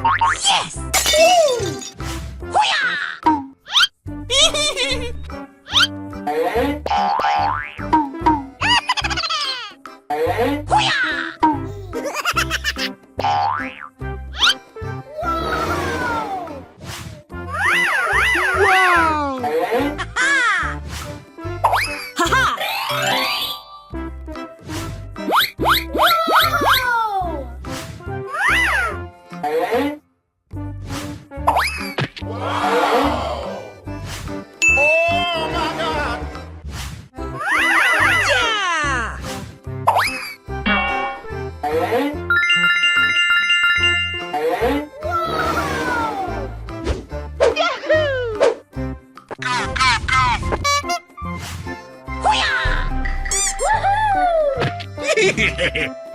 Yes!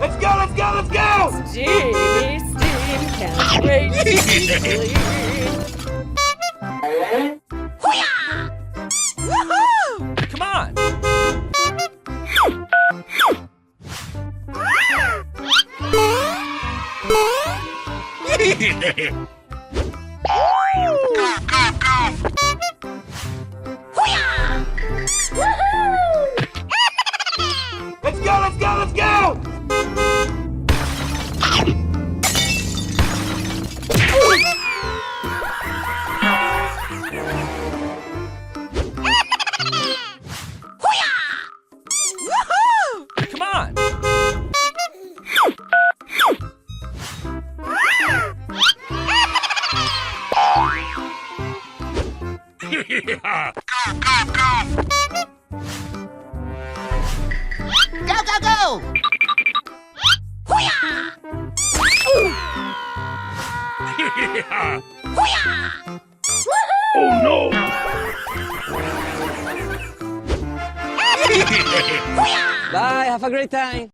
Let's go, let's go, let's go! Steamy steam, can't wait to sleep. Come on! Let's go, let's go, let's go! Come on! Go, go, go! Oh no! Bye, have a great time.